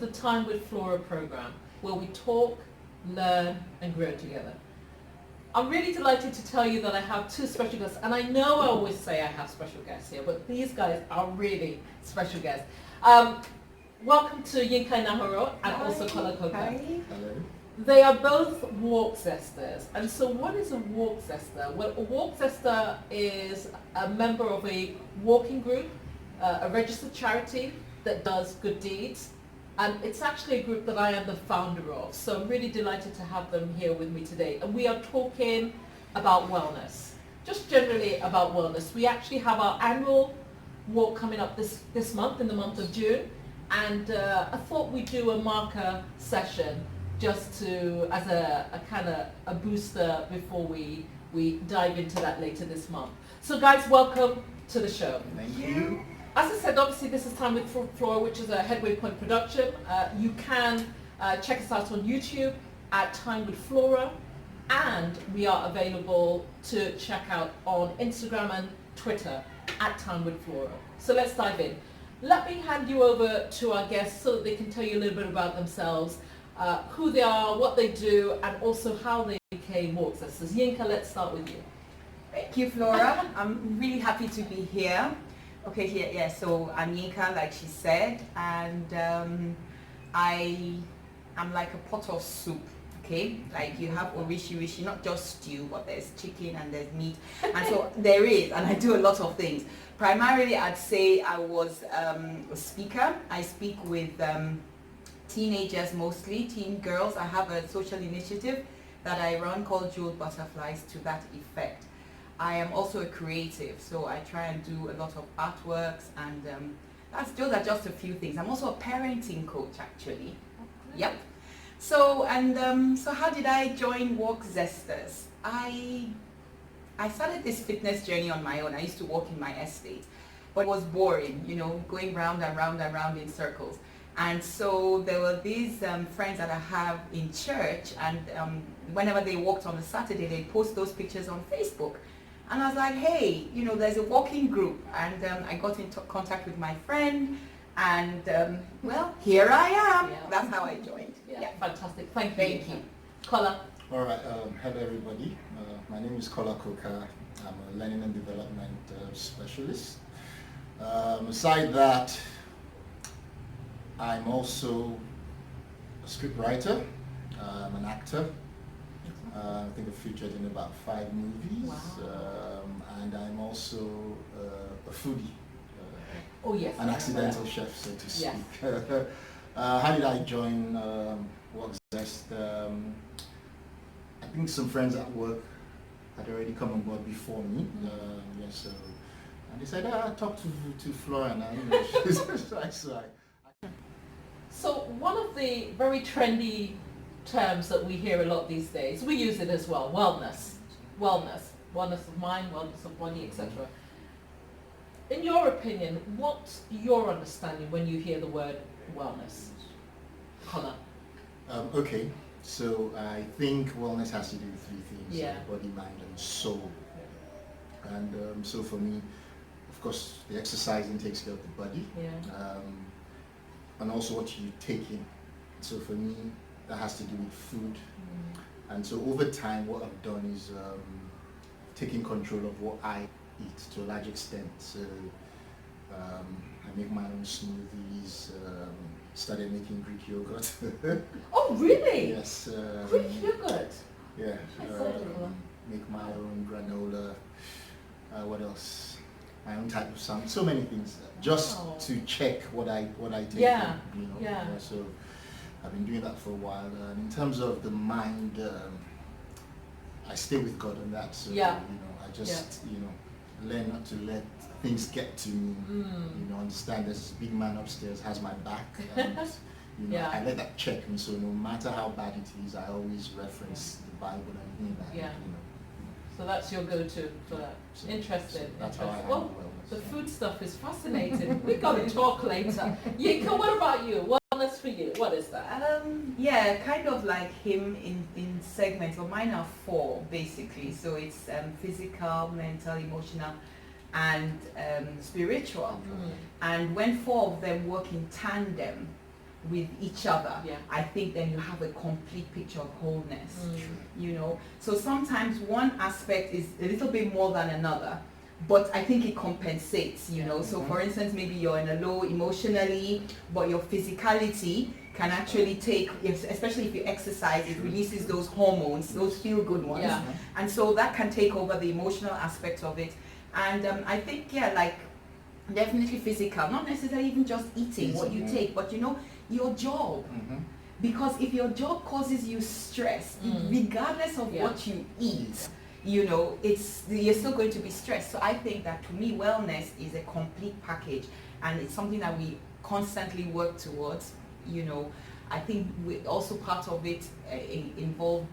the Time with Flora program, where we talk, learn, and grow together. I'm really delighted to tell you that I have two special guests, and I know I always say I have special guests here, but these guys are really special guests. Welcome to Yinka Nahoro and also Kola Koka. Hello. They are both walk zesters. And so what is a walk zester? Well, a walk zester is a member of a walking group, a registered charity that does good deeds. And it's actually a group that I am the founder of. So I'm really delighted to have them here with me today. And we are talking about wellness, just generally about wellness. We actually have our annual walk coming up this month, in the month of June. And I thought we'd do a marker session just to, as a kind of a booster before we dive into that later this month. So guys, welcome to the show. Thank you. As I said, obviously this is Time with Flora, which is a Headway Point production. You can check us out on YouTube at Time with Flora, and we are available to check out on Instagram and Twitter at Time with Flora. So let's dive in. Let me hand you over to our guests so that they can tell you a little bit about themselves, who they are, what they do, and also how they became walk zesters. Yinka, let's start with you. Thank you, Flora. I'm really happy to be here. Okay, yeah, so I'm Yinka, like she said, and I'm like a pot of soup, okay? Like you have orishi, not just stew, but there's chicken and there's meat. And so there is, and I do a lot of things. Primarily, I'd say I was a speaker. I speak with teenagers mostly, teen girls. I have a social initiative that I run called Jeweled Butterflies to that effect. I am also a creative, so I try and do a lot of artworks, and those are just a few things. I'm also a parenting coach, actually. Okay. Yep. So how did I join Walk Zesters? I started this fitness journey on my own. I used to walk in my estate, but it was boring, going round and round and round in circles. And so there were these friends that I have in church, and whenever they walked on a Saturday, they post those pictures on Facebook. And I was like, hey, there's a walking group. And I got into contact with my friend, and well, here I am. Yeah. That's how I joined. Yeah. Fantastic. Thank you. Kola. All right. Hello, everybody. My name is Kola Koka. I'm a learning and development specialist. Aside that, I'm also a script writer. I'm an actor. I think I've featured in about 5 movies. Wow. And I'm also a foodie. Oh yes. An accidental chef, so to speak. Yes. How did I join Walk Zest? I think some friends at work had already come on board before me. And they said, talk to Flora, and So one of the very trendy terms that we hear a lot these days, we use it as well, wellness of mind, wellness of body, etc. In your opinion, what's your understanding when you hear the word wellness? Connor? Okay, so I think wellness has to do with 3 things, Yeah. Body, mind and soul. And so for me, of course, the exercising takes care of the body, and also what you take in. So for me, that has to do with food. And so over time, what I've done is taking control of what I eat to a large extent. So I make my own smoothies, started making Greek yogurt. Oh really? Yes. Greek yogurt? Yeah. Make my own granola. What else? My own type of salmon. So many things, just to check what I take. Yeah. In, so I've been doing that for a while. In terms of the mind, I stay with God on that. So I just learn not to let things get to me. Understand there's this big man upstairs has my back, and I let that check me. So no matter how bad it is, I always reference the Bible and hear that. So that's your go-to for that. So interesting. That's how I handle wellness. The food stuff is fascinating. We got to talk later. Yinka, what about you? Wellness for you, what is that? Kind of like him in segments, but mine are 4 basically. So it's physical, mental, emotional, and spiritual. And when 4 of them work in tandem, with each other, Yeah. I think then you have a complete picture of wholeness. Mm. You know, so sometimes one aspect is a little bit more than another, but I think it compensates, you know. So for instance, maybe you're in a low emotionally, but your physicality can actually take, especially if you exercise, it releases those hormones, those feel-good ones. Yeah. And so that can take over the emotional aspect of it. And I think, yeah, like definitely physical, not necessarily even just eating what you take, but you know, your job. Because if your job causes you stress, regardless of what you eat, you know, you're still going to be stressed. So I think that to me, wellness is a complete package, and it's something that we constantly work towards. You know, I think also part of it involves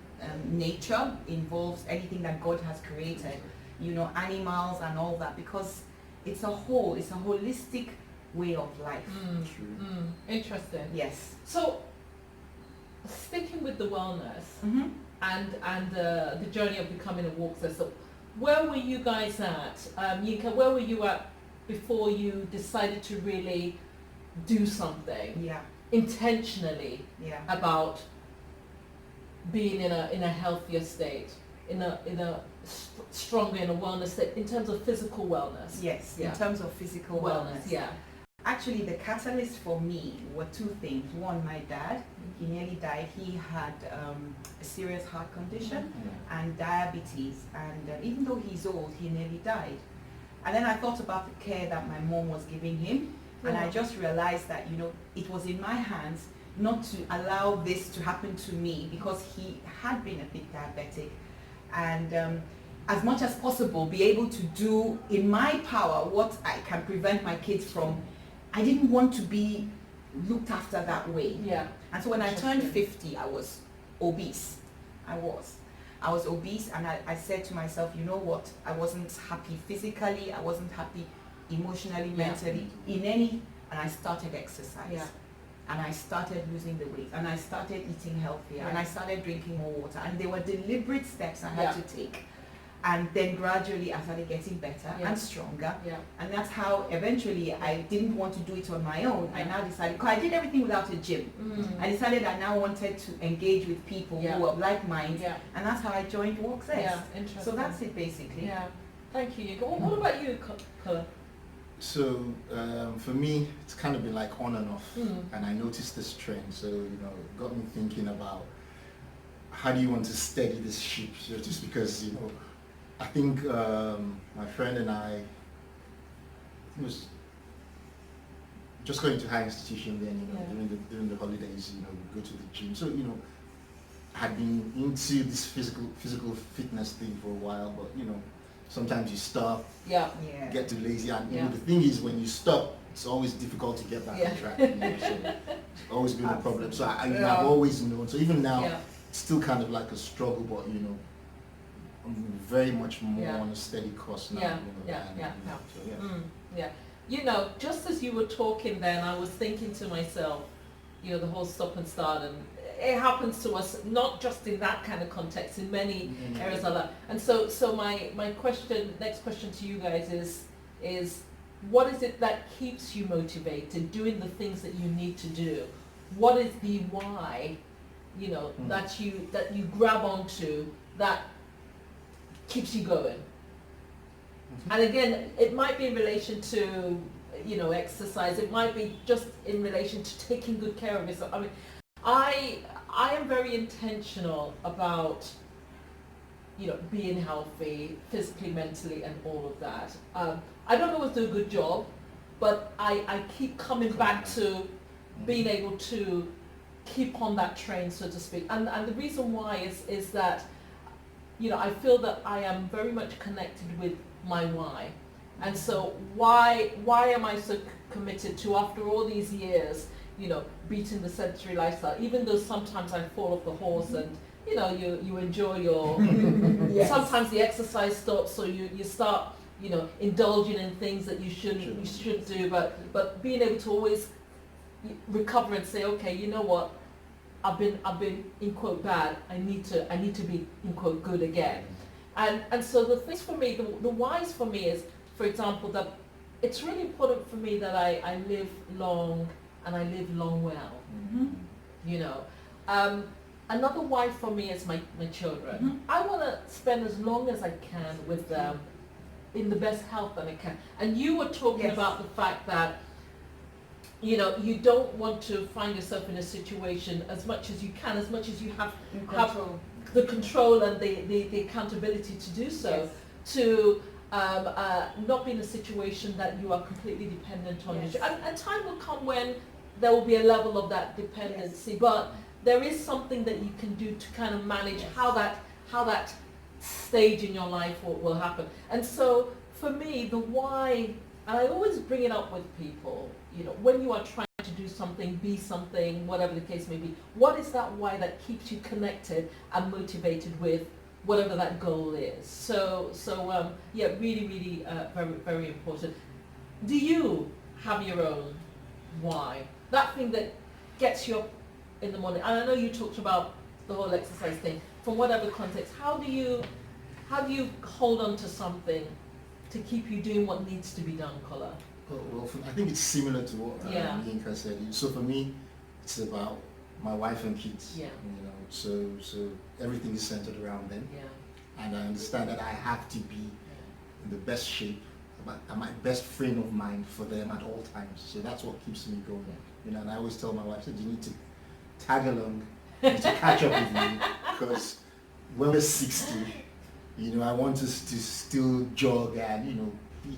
nature, involves anything that God has created, you know, animals and all that, because it's a holistic way of life. Interesting. Yes. So, sticking with the wellness and the journey of becoming a walk sister, where were you guys at? Yinka, where were you at before you decided to really do something intentionally about being in a healthier state, in a stronger, in a wellness state, in terms of physical wellness? Yes, in terms of physical wellness. Yeah. Actually, the catalyst for me were two things. One, my dad, he nearly died. He had a serious heart condition and diabetes, and even though he's old, he nearly died. And then I thought about the care that my mom was giving him, and I just realized that, you know, it was in my hands not to allow this to happen to me, because he had been a big diabetic, and as much as possible be able to do in my power what I can prevent my kids from. I didn't want to be looked after that way. Yeah. And so when I turned 50, I was obese. I was obese, and I said to myself, you know what? I wasn't happy physically, I wasn't happy emotionally, mentally, and I started exercise. Yeah. And I started losing the weight, and I started eating healthier, and I started drinking more water, and there were deliberate steps I had to take. And then gradually I started getting better and stronger. And that's how eventually I didn't want to do it on my own. I now decided, because I did everything without a gym. I decided I now wanted to engage with people who were like minds. And that's how I joined WalkZest. Yeah, interesting. So that's it basically. Yeah. Thank you. What about you, Colin? So for me, it's kind of been like on and off, and I noticed this trend. So you know, it got me thinking about how do you want to steady this ship, so just because, you know, I think my friend and I was just going to higher institution then, you know, during the holidays, you know, we go to the gym. So, you know, I had been into this physical fitness thing for a while, but you know, sometimes you stop, get too lazy, and you know, the thing is, when you stop, it's always difficult to get back on track. You know, so it's always been a problem. So I've always known. So even now, it's still kind of like a struggle, but you know, I'm very much more on a steady course now. You know, just as you were talking then, I was thinking to myself, you know, the whole stop and start, and it happens to us not just in that kind of context, in many areas of life. And so my next question to you guys is what is it that keeps you motivated, doing the things that you need to do? What is the why, you know, that you grab onto, that keeps you going? And again, it might be in relation to, you know, exercise. It might be just in relation to taking good care of yourself. I mean, I am very intentional about, you know, being healthy physically, mentally, and all of that. I don't always do a good job, but I keep coming back to being able to keep on that train, so to speak. And the reason why is that, you know, I feel that I am very much connected with my why. And so why am I so committed to, after all these years, you know, beating the sedentary lifestyle, even though sometimes I fall off the horse and, you know, you enjoy your, sometimes the exercise stops, so you start, you know, indulging in things that you should do, but being able to always recover and say, okay, you know what, I've been in quote bad, I need to be in quote good again. And so the things for me, the whys for me is, for example, that it's really important for me that I live long and I live long well. Mm-hmm. You know, another why for me is my children. Mm-hmm. I want to spend as long as I can with them in the best health that I can. And you were talking Yes. about the fact that, you know, you don't want to find yourself in a situation as much as you can, as much as you have the control and the accountability to do so, Yes. to not be in a situation that you are completely dependent on Yes. each. And time will come when there will be a level of that dependency, but there is something that you can do to kind of manage how that stage in your life will happen. And so for me, the why, and I always bring it up with people, you know, when you are trying to do something, be something, whatever the case may be, what is that why that keeps you connected and motivated with whatever that goal is? So yeah, really, really very, very important. Do you have your own why? That thing that gets you up in the morning. And I know you talked about the whole exercise thing. From whatever context, how do you hold on to something to keep you doing what needs to be done, Kola? Well, I think it's similar to what Yinka said. So for me, it's about my wife and kids. Yeah. You know, so everything is centered around them. Yeah. And I understand that I have to be in the best shape, at my best frame of mind for them at all times. So that's what keeps me going. You know, and I always tell my wife that you need to tag along, you need to catch up with me, because when we're 60, you know, I want us to still jog and, you know, be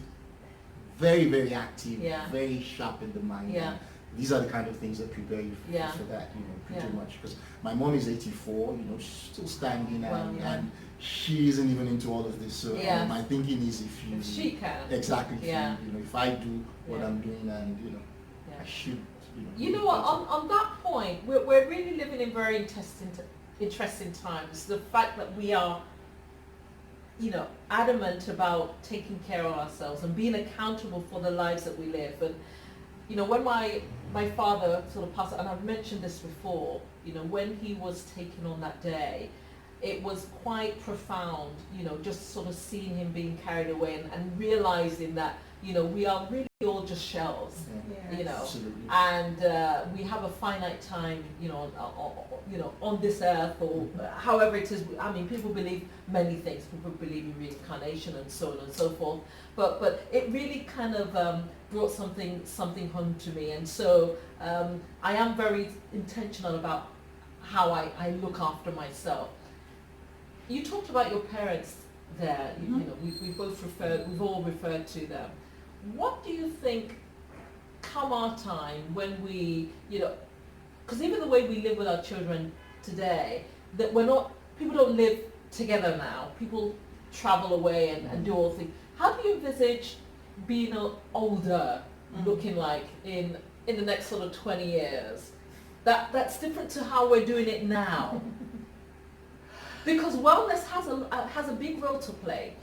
very, very active, very sharp in the mind. Yeah. These are the kind of things that prepare you for that, you know, pretty much. Because my mom is 84, you know, she's still standing, and she isn't even into all of this. So my thinking is, if she can. Exactly. You know, if I do what I'm doing, and, you know, I should, you know what, on that point, we're really living in very interesting times. The fact that we are, you know, adamant about taking care of ourselves and being accountable for the lives that we live. And, you know, when my father sort of passed, and I've mentioned this before, you know, when he was taken on that day, it was quite profound, you know, just sort of seeing him being carried away and realizing that, you know, we are really all just shells, you know, absolutely. and we have a finite time, you know, on this earth, or however it is. I mean, people believe many things. People believe in reincarnation and so on and so forth. But it really kind of brought something home to me, and so I am very intentional about how I look after myself. You talked about your parents there. You know, we've all referred to them. What do you think, come our time, when we, you know, because even the way we live with our children today, that people don't live together now. People travel away and do all things. How do you envisage being older, looking like in the next sort of 20 years? That's different to how we're doing it now. Because wellness has a big role to play.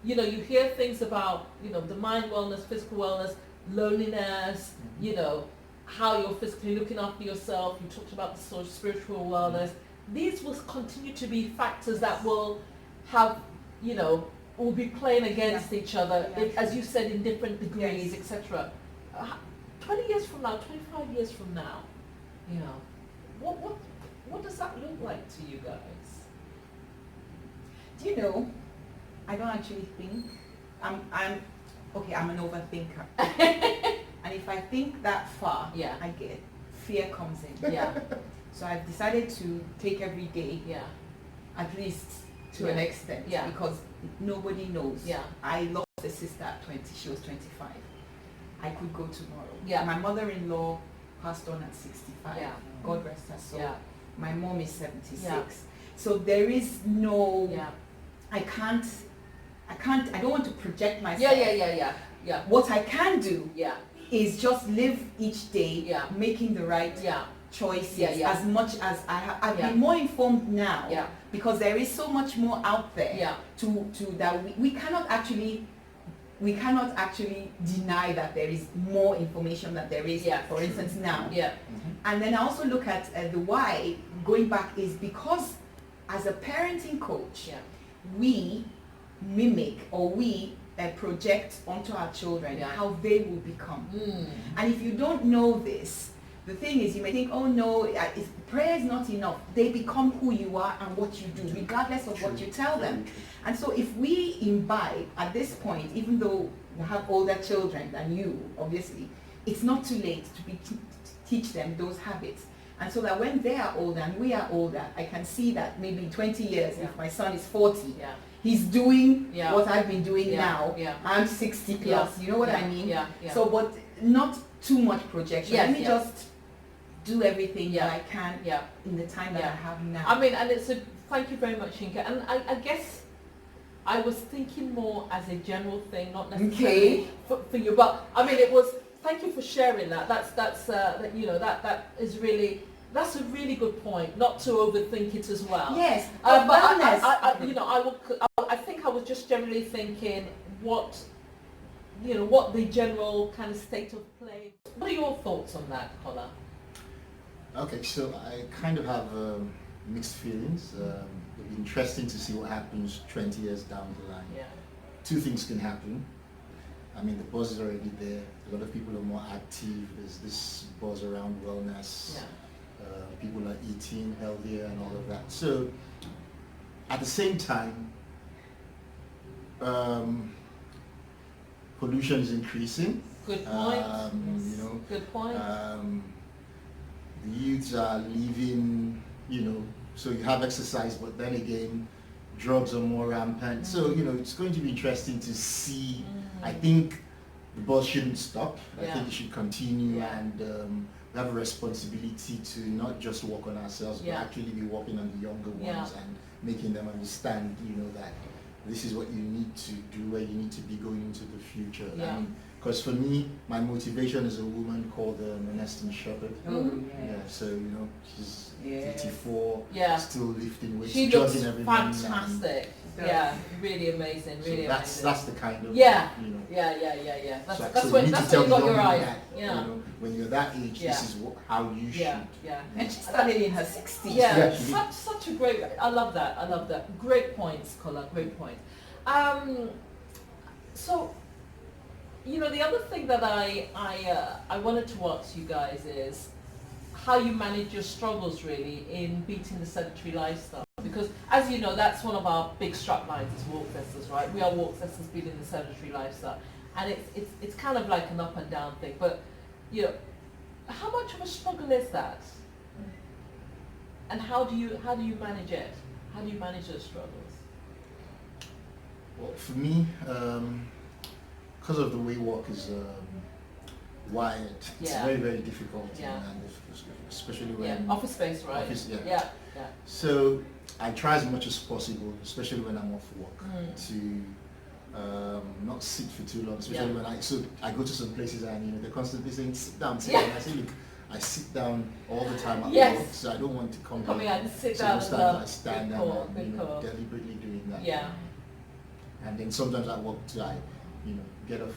You know, you hear things about, you know, the mind wellness, physical wellness, loneliness, you know, how you're physically looking after yourself. You talked about the sort of spiritual wellness. These will continue to be factors that will have, you know, will be playing against each other, as you said, in different degrees, etc. 20 years from now, 25 years from now, you know, what does that look like to you guys? Do you know, I don't actually think, I'm an overthinker. And if I think that far, I get fear comes in. So I've decided to take every day, at least to an extent, because nobody knows. I lost a sister at 20, she was 25. I could go tomorrow. My mother-in-law passed on at 65. God rest her soul. My mom is 76. So there is no, I don't want to project myself. What I can do is just live each day making the right choices as much as I've been more informed now, because there is so much more out there to that we cannot actually deny that there is more information that there is, for instance, now. And then I also look at the why, going back, is because as a parenting coach, we mimic, or we project onto our children how they will become. And if you don't know this, the thing is, you may think, oh no, prayer is not enough. They become who you are and what you do, regardless of what you tell them. And so if we imbibe at this point, even though we have older children than you, obviously, it's not too late to teach them those habits. And so that when they are older and we are older, I can see that maybe in 20 years, if my son is 40, he's doing what I've been doing now. I'm 60 plus, you know what I mean? So, but not too much projection. Let me just do everything that I can in the time that I have now. I mean, and thank you very much, Yinka. And I guess I was thinking more as a general thing, not necessarily for you, but I mean, it was, thank you for sharing that. That's a really good point, not to overthink it as well. Yes, but I think I was just generally thinking what the general kind of state of play. What are your thoughts on that, Kola? Okay, so I kind of have mixed feelings. It'll be interesting to see what happens 20 years down the line. Two things can happen. I mean, the buzz is already there. A lot of people are more active. There's this buzz around wellness. People are eating healthier and all of that. So, at the same time, pollution is increasing. Good point. Good point. The youths are leaving, so you have exercise, but then again, drugs are more rampant. So, it's going to be interesting to see. I think the buzz shouldn't stop. I think it should continue, and we have a responsibility to not just work on ourselves, but actually be working on the younger ones and making them understand, that this is what you need to do, where you need to be going into the future. Because for me, my motivation is a woman called Monestin Shepherd. So she's 54, still lifting weights, she jogging looks every morning. Fantastic. Really amazing. Really amazing. That's the kind of Yeah. That's so when you you got your eye. When you're that age, this is how you should. And she started in her 60s. Such a great. I love that. Great points, Kola. Great points. So, the other thing that I wanted to ask you guys is how you manage your struggles really in beating the sedentary lifestyle. Because as you know, that's one of our big strap lines is walk Zesters, right? We are walk Zesters beating the sedentary lifestyle. And it's kind of like an up and down thing. But, how much of a struggle is that? And how do you manage it? How do you manage those struggles? Well, for me, because of the way work is wired, it's very, very difficult. And especially when... office space, right? Office, yeah. So I try as much as possible, especially when I'm off work, to not sit for too long, especially when I go to some places and they're constantly saying, sit down, sit down. And I say, look, I sit down all the time at work, so I don't want to come here and sit so down. most times I stand and I'm deliberately doing that. And then sometimes at work too, I get off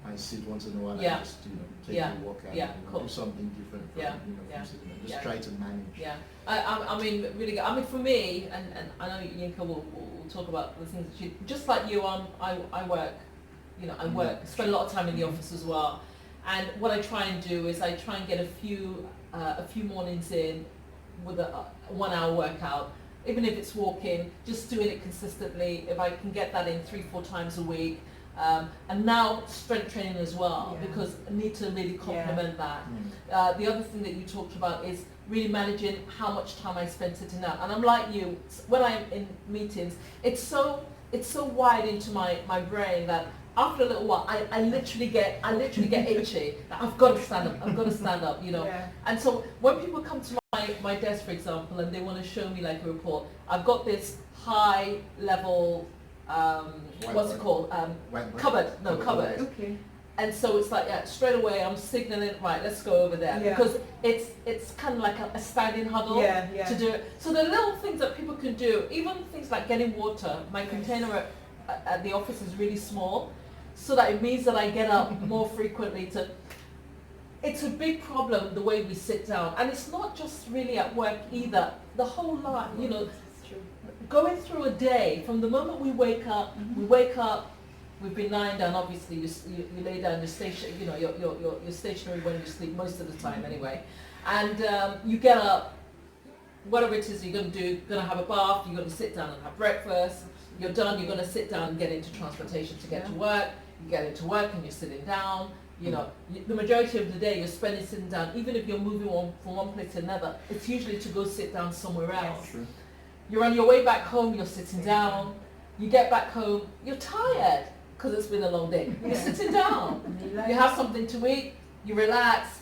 my seat once in a while and just take a walk and do something different from sitting and just try to manage. I mean, really good. I mean, for me, and I know Yinka will talk about the things that she, just like you, I work, spend a lot of time in the office as well. And what I try and do is I try and get a few mornings in with a 1 hour workout, even if it's walking, just doing it consistently. If I can get that in 3-4 times a week. And now strength training as well, because I need to really complement that. The other thing that you talked about is really managing how much time I spend sitting down. And I'm like you, when I'm in meetings, it's so wired into my brain that after a little while, I literally get itchy. I've got to stand up, And so when people come to my desk, for example, and they want to show me like a report, I've got this high level, what's it called? Cupboard. Okay. And so it's like, straight away I'm signaling, right, let's go over there. Because it's kind of like a standing huddle to do it. So the little things that people can do, even things like getting water, my container at the office is really small, so that it means that I get up more frequently it's a big problem the way we sit down. And it's not just really at work either. The whole lot, going through a day, from the moment we wake up, we've been lying down. Obviously, you lay down, you're stationary when you sleep most of the time anyway, and you get up, whatever it is you're going to do. You're going to have a bath. You're going to sit down and have breakfast. You're done. You're going to sit down and get into transportation to get to work. You get into work and you're sitting down. The majority of the day you're spending sitting down. Even if you're moving on from one place to another, it's usually to go sit down somewhere else. True. You're on your way back home, you're sitting down. You get back home, you're tired because it's been a long day. You're sitting down. You have something to eat, you relax,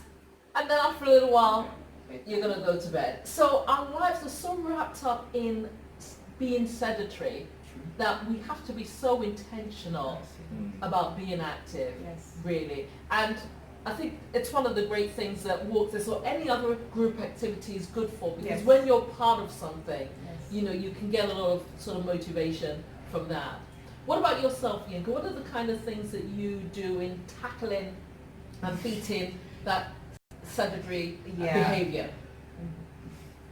and then after a little while, you're going to go to bed. So our lives are so wrapped up in being sedentary that we have to be so intentional about being active, really. And I think it's one of the great things that Walk This or any other group activity is good for, because when you're part of something, you can get a lot of sort of motivation from that. What about yourself, Yinka? What are the kind of things that you do in tackling and beating that sedentary behavior?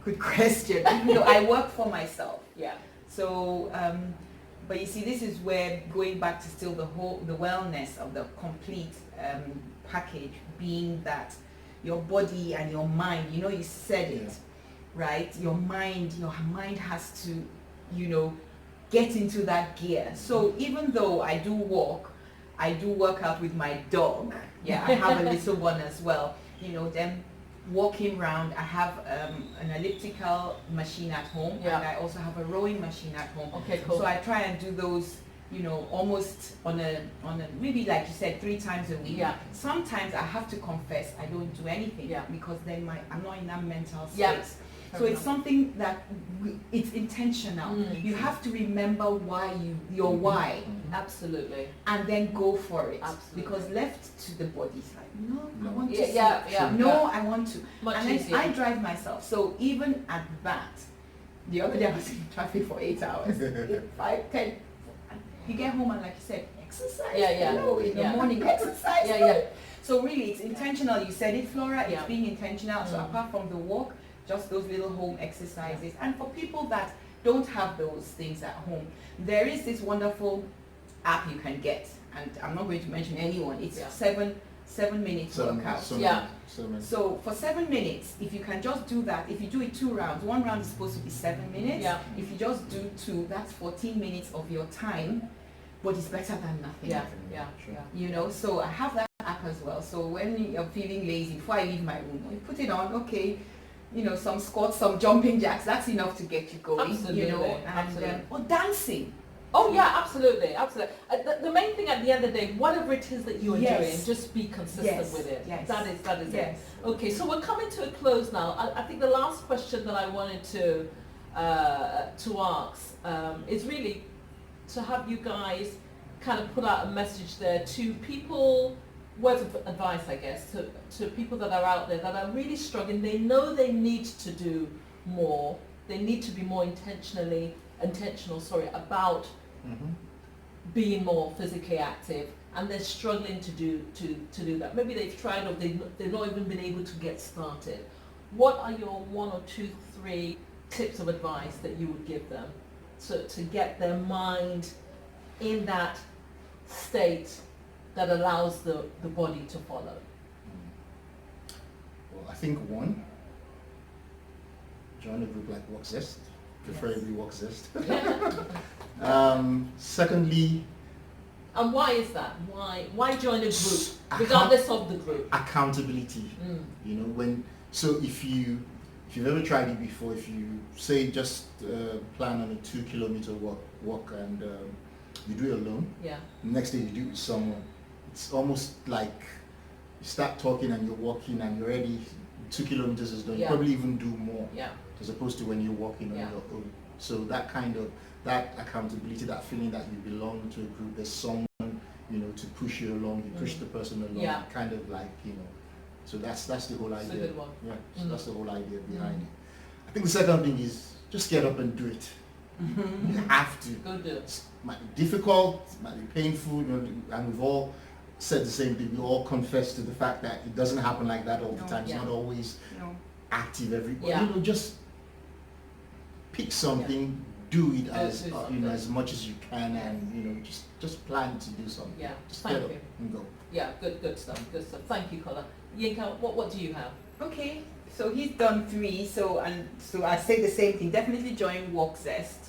Good question. I work for myself. Yeah. So, but you see, this is where going back to still the wellness of the complete package being that your body and your mind, you said it, right? Your mind has to, get into that gear. So even though I do work out with my dog. Yeah, I have a little one as well. Then walking around, I have an elliptical machine at home, and I also have a rowing machine at home. Okay, cool. So I try and do those, almost on a maybe like you said 3 times a week. Yeah. Sometimes I have to confess I don't do anything because then I'm not in that mental space. Yeah. So it's something that it's intentional. You have to remember your why. Absolutely. And then go for it. Absolutely. Because left to the body, it's like, no, I want to Yeah, see. I want to. Much and easier. I drive myself. So even at that, the other day I was in traffic for 8 hours. 5, 10. You get home and like you said, exercise. In the morning, exercise. So really it's intentional. You said it, Flora, it's being intentional. So apart from the walk, just those little home exercises. And for people that don't have those things at home, there is this wonderful app you can get, and I'm not going to mention anyone. It's 7 minutes workout. So for 7 minutes, if you can just do that, if you do it 2 rounds, 1 round is supposed to be 7 minutes. If you just do 2, that's 14 minutes of your time, but it's better than nothing. So I have that app as well. So when you're feeling lazy, before I leave my room, you put it on, some squats, some jumping jacks, that's enough to get you going. Absolutely. Or dancing. Oh yeah, absolutely. The main thing at the end of the day, whatever it is that you are doing, just be consistent with it. That is it. Okay, so we're coming to a close now. I think the last question that I wanted to ask is really to have you guys kind of put out a message there to people, words of advice, I guess, to people that are out there that are really struggling. They know they need to do more. They need to be more intentional about being more physically active, and they're struggling to do that. Maybe they've tried or they've not even been able to get started. What are your 1 or 2, 3 tips of advice that you would give them to get their mind in that state that allows the body to follow? Well, I think 1, join a group like Walk Zest, preferably Walk Zest. Secondly, and why is that? Why join a group, regardless of the group? Accountability. If you've ever tried it before, if you say just plan on a 2-kilometer walk and you do it alone, the next day you do it with someone, it's almost like you start talking and you're walking and you're already 2 kilometers is done. You probably even do more as opposed to when you're walking on your own. So that accountability, that feeling that you belong to a group, there's someone to push you along, you push the person along, kind of like so that's the whole idea. That's a good one. So that's the whole idea behind it. I think the second thing is just get up and do it. You have to. Go do it. It might be difficult, it might be painful, and we've all said the same thing. We all confess to the fact that it doesn't happen like that all the time. It's not always active every. Just pick something, do it as as much as you can, and just plan to do something. Yeah, just thank get up you. and go. Yeah, good stuff. Thank you, Kola. Yinka, what do you have? Okay, so he's done 3, so I say the same thing. Definitely join Walk Zest.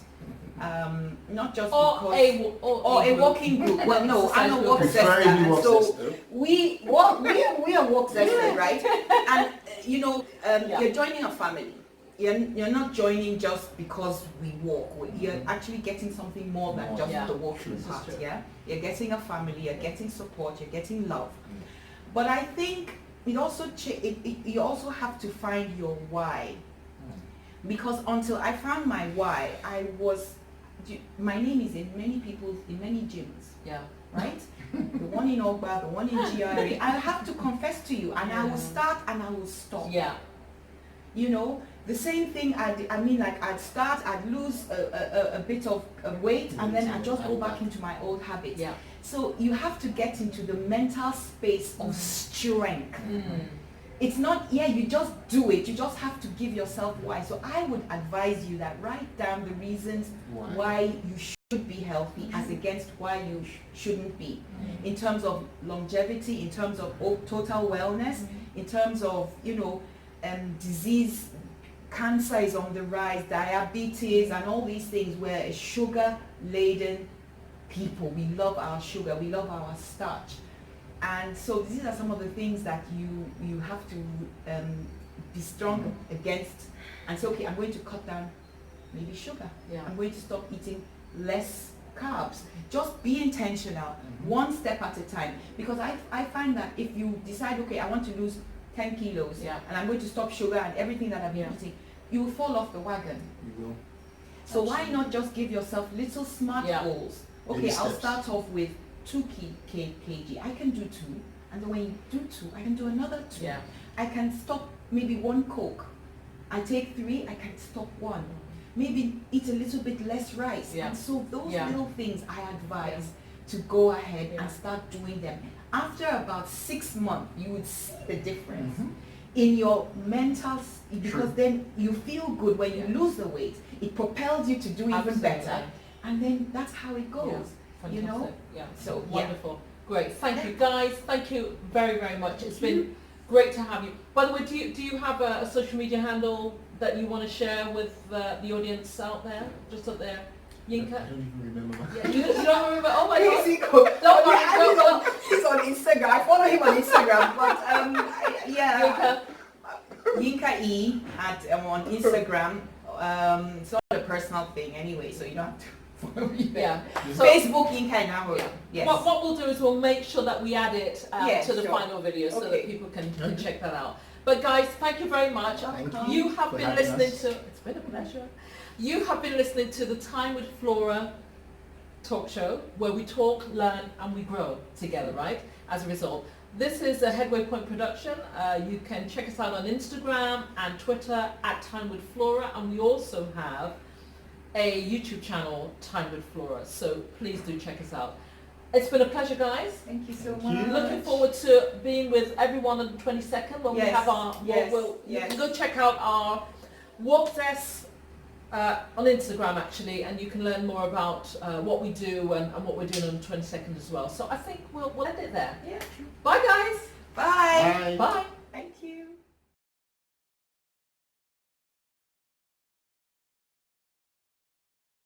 Not just because a walking group. Well, no, I'm a Walk Zester, and so we are Walk Zesters, right? And you're joining a family. You're not joining just because we walk. You're actually getting something more than just the walking part. Yeah, you're getting a family. You're getting support. You're getting love. But I think it also you also have to find your why. Because until I found my why, my name is in many gyms. Yeah. Right? The one in Ogba, the one in GRA. I have to confess to you, and I will start and I will stop. Yeah. The same thing. I'd start, I'd lose a bit of weight, and then I'd just go back into my old habits. Yeah. So you have to get into the mental space of strength. It's not, you just do it. You just have to give yourself why. So I would advise you that write down the reasons why you should be healthy as against why you shouldn't be. In terms of longevity, in terms of total wellness, in terms of, disease, cancer is on the rise, diabetes, and all these things. We're a sugar-laden people. We love our sugar. We love our starch. And so these are some of the things that you have to be strong against. And so, okay, I'm going to cut down maybe sugar. Yeah. I'm going to stop eating less carbs. Just be intentional, one step at a time. Because I find that if you decide, okay, I want to lose 10 kilos and I'm going to stop sugar and everything that I've been eating, you will fall off the wagon. You will. So why not just give yourself little smart goals? Okay, I'll start off with 2 kg. I can do 2, and then when you do 2, I can do another 2. Yeah. I can stop maybe 1 Coke. I take 3, I can stop 1. Maybe eat a little bit less rice. Yeah. And so those little things I advise to go ahead and start doing them. After about 6 months, you would see the difference in your mental, because then you feel good when you lose the weight. It propels you to do even better, and then that's how it goes. Fantastic. Yeah. So wonderful. Great. Thank you, guys. Thank you very, very much. It's been great to have you. By the way, do you have a social media handle that you want to share with the audience out there? Just up there. Yinka? I don't even remember. You don't remember? Oh my God. Don't worry. He's on Instagram. I follow him on Instagram. But Yinka E on Instagram. It's not a personal thing anyway, so you don't have to. So Facebook Yinka now. Yes. What we'll do is we'll make sure that we add it to the final video so that people can check that out. But guys, thank you very much. You have been listening to. It's been a pleasure. You have been listening to the Time with Flora talk show, where we talk, learn, and we grow together. Right? As a result, this is a Headway Point production. You can check us out on Instagram and Twitter at Time with Flora, and we also have a YouTube channel, Time with Flora, so please do check us out. It's been a pleasure, guys. Thank you so much. Looking forward to being with everyone on the 22nd when we have our, you can go check out our Walk Zest on Instagram actually, and you can learn more about what we do and what we're doing on the 22nd as well. So I think we'll end it there. Yeah. Bye guys. Bye. Bye.